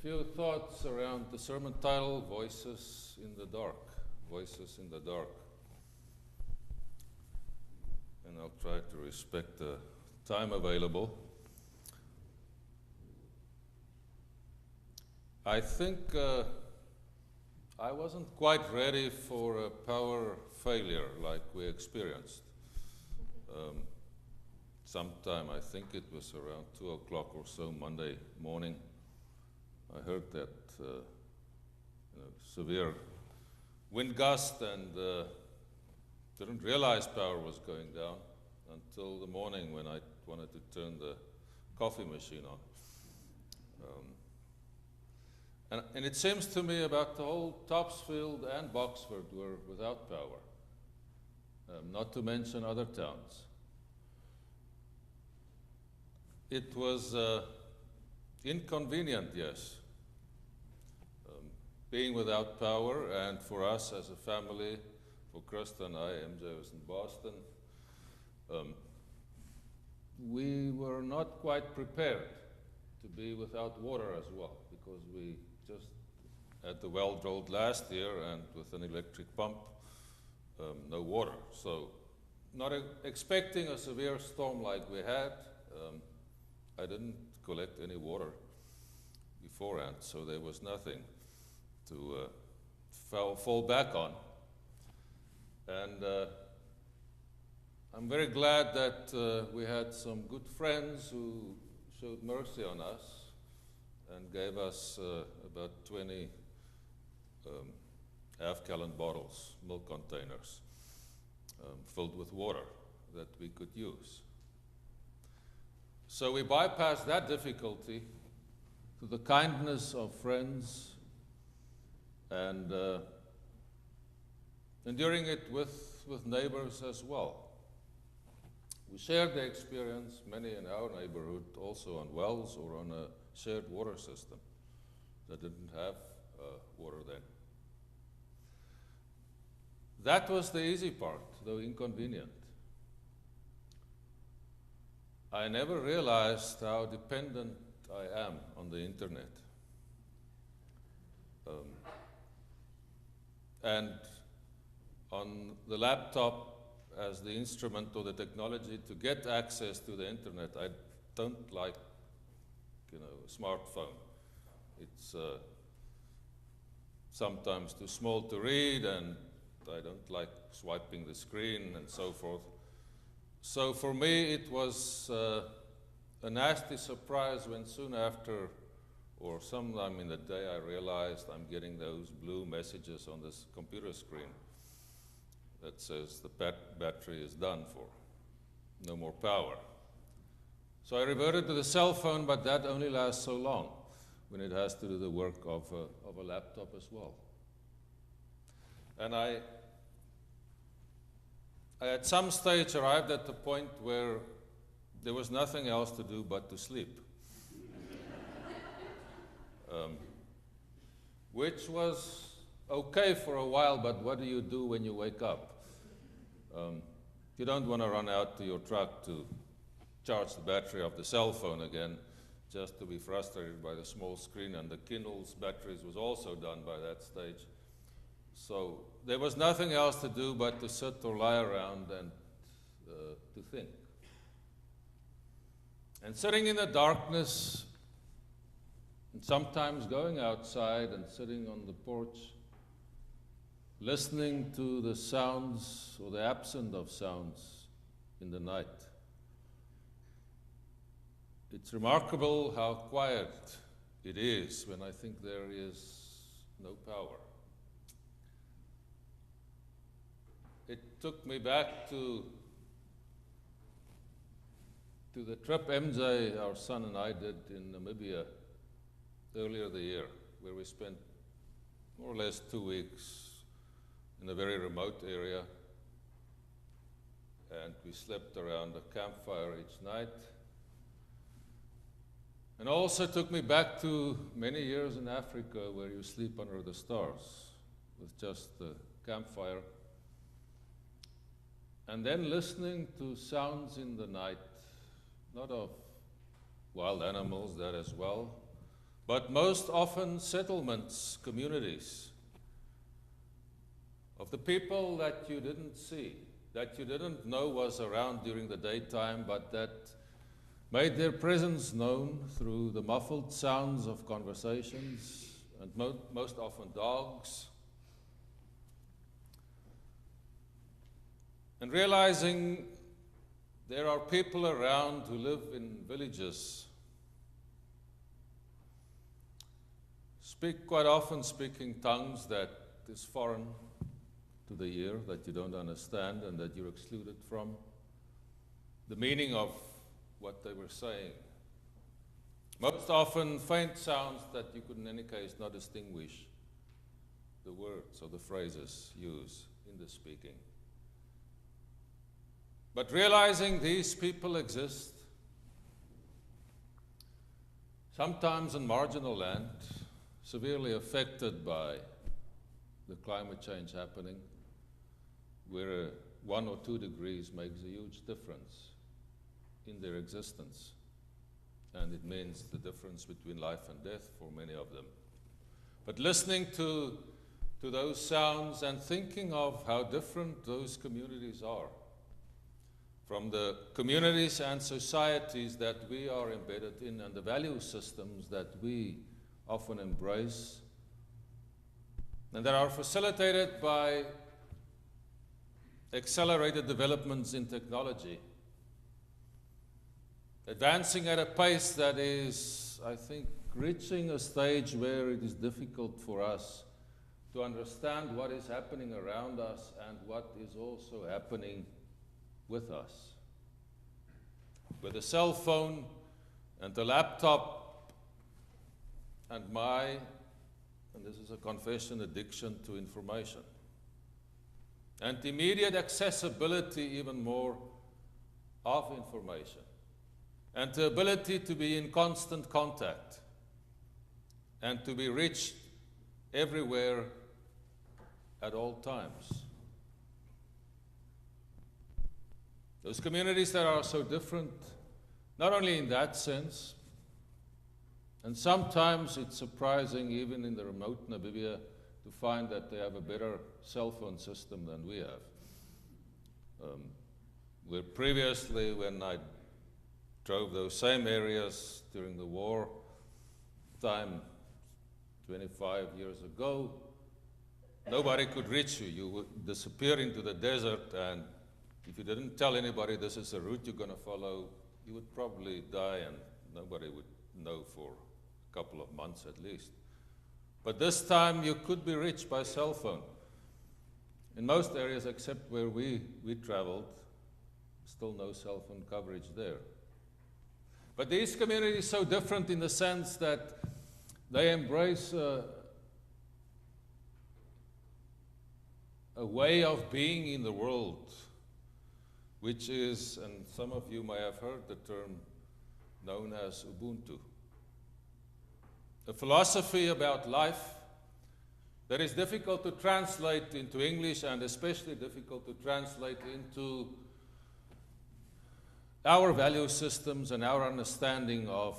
few thoughts around the sermon title, Voices in the Dark. Voices in the Dark. And I'll try to respect the time available. I think I wasn't quite ready for a power failure like we experienced. Sometime, I think it was around 2 o'clock or so Monday morning, I heard that severe wind gust and didn't realize power was going down until the morning when I wanted to turn the coffee machine on. And it seems to me about the whole Topsfield and Boxford were without power, not to mention other towns. It was inconvenient, yes, being without power, and for us as a family, for Krista and I, MJ was in Boston, we were not quite prepared to be without water as well, because we just had the well drilled last year and with an electric pump, no water. So not expecting a severe storm like we had, I didn't collect any water beforehand, so there was nothing to fall back on. And I'm very glad that we had some good friends who showed mercy on us and gave us about 20 half-gallon bottles, milk containers, filled with water that we could use. So we bypassed that difficulty through the kindness of friends and enduring it with neighbors as well. We shared the experience, many in our neighborhood, also on wells or on a shared water system that didn't have water then. That was the easy part, though inconvenient. I never realized how dependent I am on the internet. And on the laptop as the instrument or the technology to get access to the internet, I don't like, a smartphone. It's sometimes too small to read, and I don't like swiping the screen and so forth. So for me, it was a nasty surprise when soon after, or sometime in the day, I realized I'm getting those blue messages on this computer screen that says the battery is done for, no more power. So I reverted to the cell phone, but that only lasts so long when it has to do the work of a laptop as well. And I at some stage arrived at the point where there was nothing else to do but to sleep, which was okay for a while, but what do you do when you wake up? You don't want to run out to your truck to charge the battery of the cell phone again, just to be frustrated by the small screen, and the Kindle's batteries was also done by that stage. So there was nothing else to do but to sit or lie around and to think. And sitting in the darkness, and sometimes going outside and sitting on the porch, listening to the sounds or the absence of sounds in the night. It's remarkable how quiet it is when I think there is no power. It took me back to the trip MJ, our son, and I did in Namibia earlier the year, where we spent more or less 2 weeks in a very remote area, and we slept around a campfire each night. And also took me back to many years in Africa where you sleep under the stars with just the campfire. And then listening to sounds in the night, not of wild animals, that as well, but most often settlements, communities, of the people that you didn't see, that you didn't know was around during the daytime, but that made their presence known through the muffled sounds of conversations, and most often dogs. And realizing there are people around who live in villages, quite often speaking tongues that is foreign to the ear, that you don't understand and that you're excluded from the meaning of what they were saying. Most often faint sounds that you could in any case not distinguish the words or the phrases used in the speaking. But realizing these people exist, sometimes in marginal land, severely affected by the climate change happening, where 1 or 2 degrees makes a huge difference in their existence. And it means the difference between life and death for many of them. But listening to those sounds and thinking of how different those communities are from the communities and societies that we are embedded in and the value systems that we often embrace, and that are facilitated by accelerated developments in technology, advancing at a pace that is, I think, reaching a stage where it is difficult for us to understand what is happening around us and what is also happening with us. With a cell phone and a laptop and this is a confession, addiction to information, and immediate accessibility even more of information, and the ability to be in constant contact and to be reached everywhere at all times. Those communities that are so different, not only in that sense, and sometimes it's surprising, even in the remote Namibia, to find that they have a better cell phone system than we have. Where previously, when I drove those same areas during the war time, 25 years ago, nobody could reach you. You would disappear into the desert, and if you didn't tell anybody this is the route you're going to follow, you would probably die, and nobody would know for a couple of months at least. But this time you could be reached by cell phone. In most areas except where we traveled, still no cell phone coverage there. But these communities are so different in the sense that they embrace a way of being in the world, which is, and some of you may have heard the term known as Ubuntu. A philosophy about life that is difficult to translate into English and especially difficult to translate into our value systems and our understanding of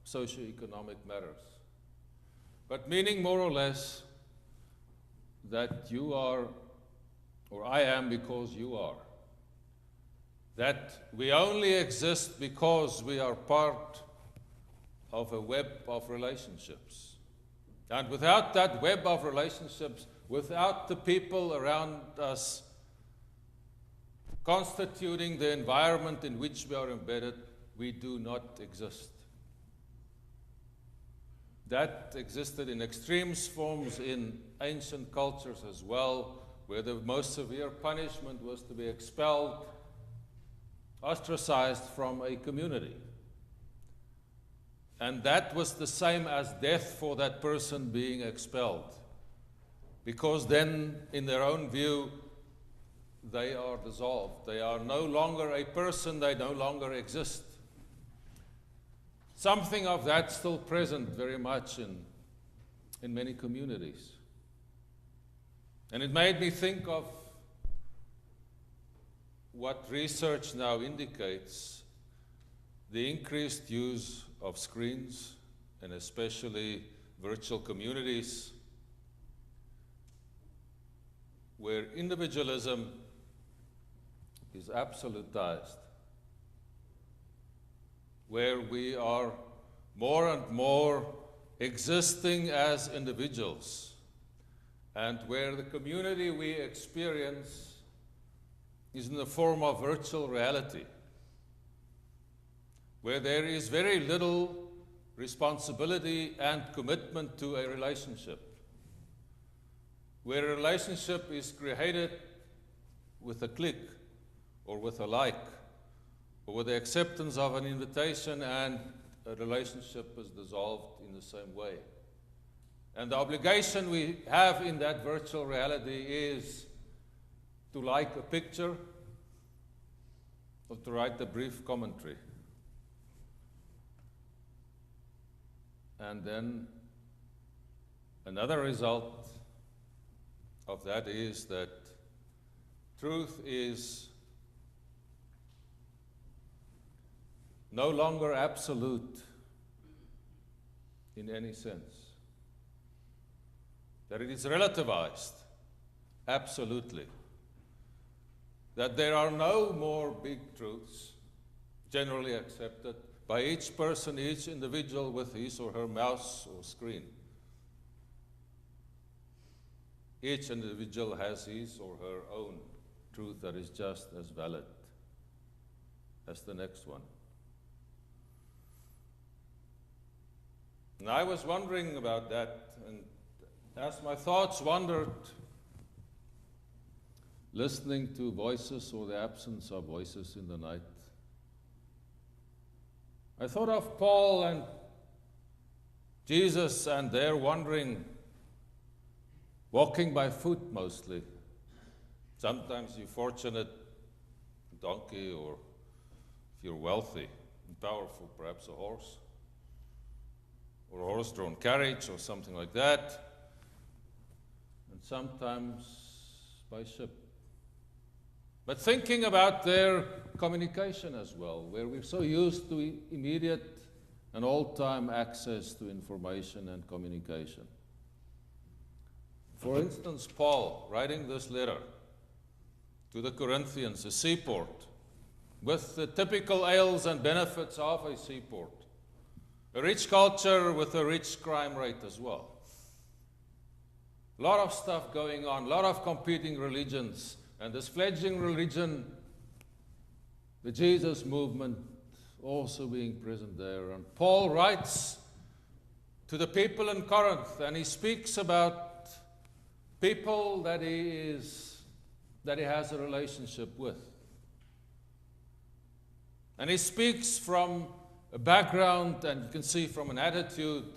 socioeconomic matters. But meaning more or less that you are, or I am because you are. That we only exist because we are part of a web of relationships. And without that web of relationships, without the people around us constituting the environment in which we are embedded, we do not exist. That existed in extreme forms in ancient cultures as well, where the most severe punishment was to be expelled, ostracized from a community. And that was the same as death for that person being expelled. Because then, in their own view, they are dissolved. They are no longer a person, they no longer exist. Something of that still present very much in many communities. And it made me think of what research now indicates, the increased use of screens and especially virtual communities, where individualism is absolutized, where we are more and more existing as individuals, and where the community we experience is in the form of virtual reality, where there is very little responsibility and commitment to a relationship, where a relationship is created with a click or with a like, or with the acceptance of an invitation, and a relationship is dissolved in the same way. And the obligation we have in that virtual reality is to like a picture or to write a brief commentary. And then another result of that is that truth is no longer absolute in any sense. That it is relativized, absolutely. That there are no more big truths generally accepted by each person, each individual with his or her mouse or screen. Each individual has his or her own truth that is just as valid as the next one. And I was wondering about that, and as my thoughts wandered, listening to voices or the absence of voices in the night, I thought of Paul and Jesus and their wandering, walking by foot mostly. Sometimes you're fortunate, a donkey, or if you're wealthy and powerful, perhaps a horse, or a horse-drawn carriage or something like that, and sometimes by ship. But thinking about their communication as well, where we're so used to immediate and all-time access to information and communication. For instance, Paul, writing this letter to the Corinthians, a seaport, with the typical ails and benefits of a seaport, a rich culture with a rich crime rate as well. A lot of stuff going on, a lot of competing religions, and this fledgling religion, the Jesus movement, also being present there. And Paul writes to the people in Corinth, and he speaks about people that he has a relationship with. And he speaks from a background, and you can see from an attitude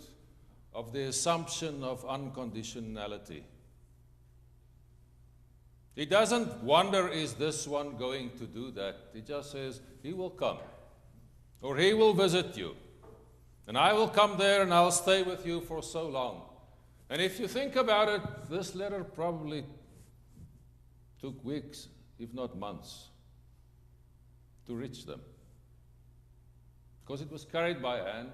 of the assumption of unconditionality. He doesn't wonder, is this one going to do that? He just says, he will come, or he will visit you, and I will come there and I'll stay with you for so long. And if you think about it, this letter probably took weeks, if not months, to reach them, because it was carried by hand,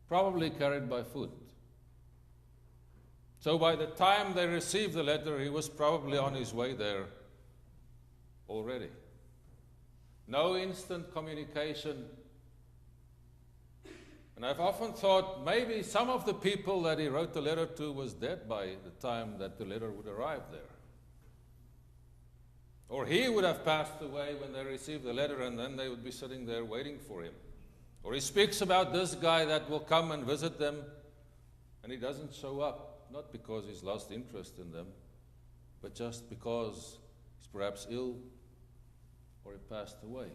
probably carried by foot. So by the time they received the letter, he was probably on his way there already. No instant communication. And I've often thought maybe some of the people that he wrote the letter to was dead by the time that the letter would arrive there. Or he would have passed away when they received the letter, and then they would be sitting there waiting for him. Or he speaks about this guy that will come and visit them, and he doesn't show up. Not because he's lost interest in them, but just because he's perhaps ill or he passed away.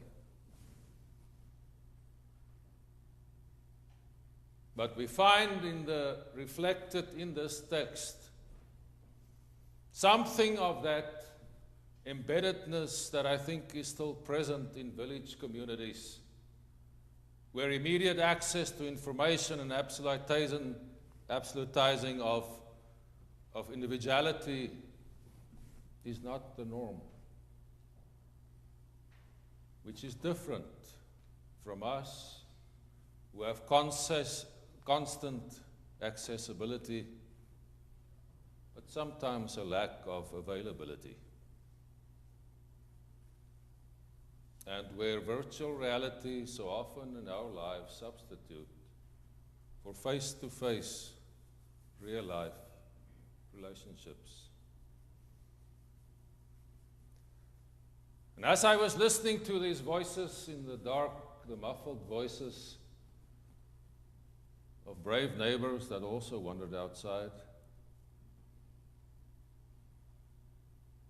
But we find reflected in this text something of that embeddedness that I think is still present in village communities, where immediate access to information and absolutizing of individuality is not the norm, which is different from us who have constant accessibility, but sometimes a lack of availability. And where virtual reality so often in our lives substitute for face-to-face, real-life relationships. And as I was listening to these voices in the dark, the muffled voices of brave neighbors that also wandered outside,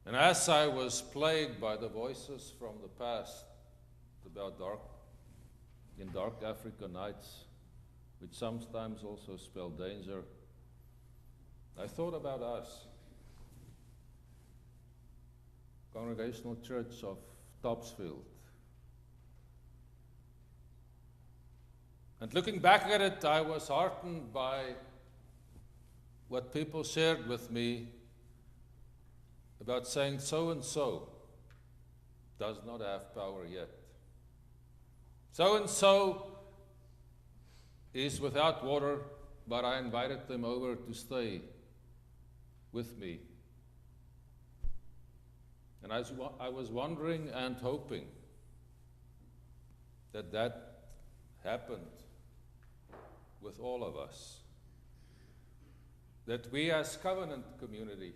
and as I was plagued by the voices from the past about dark African nights, which sometimes also spell danger, I thought about us, Congregational Church of Topsfield. And looking back at it, I was heartened by what people shared with me about saying so-and-so does not have power yet. So-and-so is without water, but I invited them over to stay with me. And I was wondering and hoping that that happened with all of us. That we as covenant community,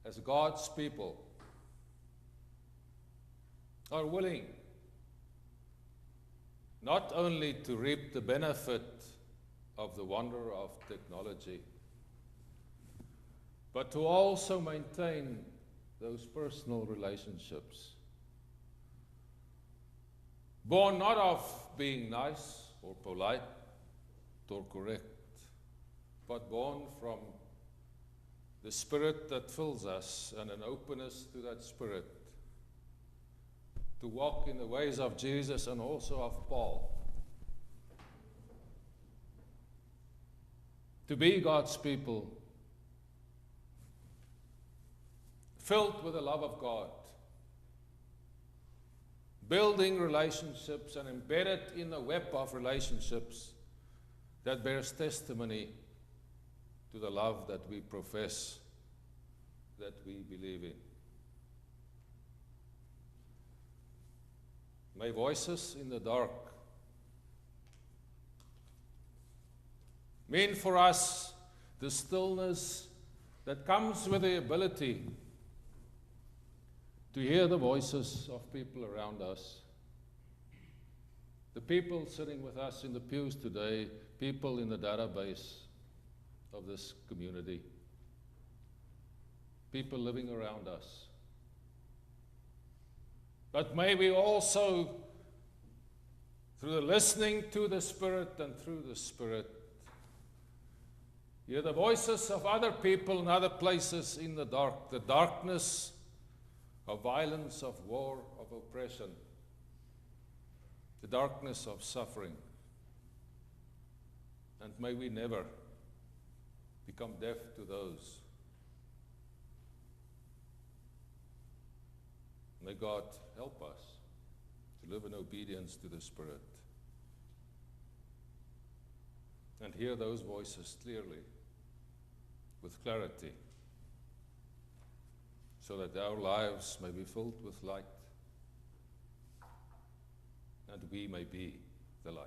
as God's people, are willing not only to reap the benefit of the wonder of technology, but to also maintain those personal relationships, born not of being nice or polite or correct, but born from the Spirit that fills us and an openness to that Spirit to walk in the ways of Jesus and also of Paul. To be God's people, filled with the love of God, building relationships and embedded in a web of relationships that bears testimony to the love that we profess, that we believe in. May voices in the dark mean for us the stillness that comes with the ability to hear the voices of people around us. The people sitting with us in the pews today, people in the database of this community, people living around us. But may we also, through the listening to the Spirit and through the Spirit, hear the voices of other people in other places in the darkness of violence, of war, of oppression, the darkness of suffering. And may we never become deaf to those. May God help us to live in obedience to the Spirit and hear those voices clearly, with clarity, so that our lives may be filled with light and we may be the light.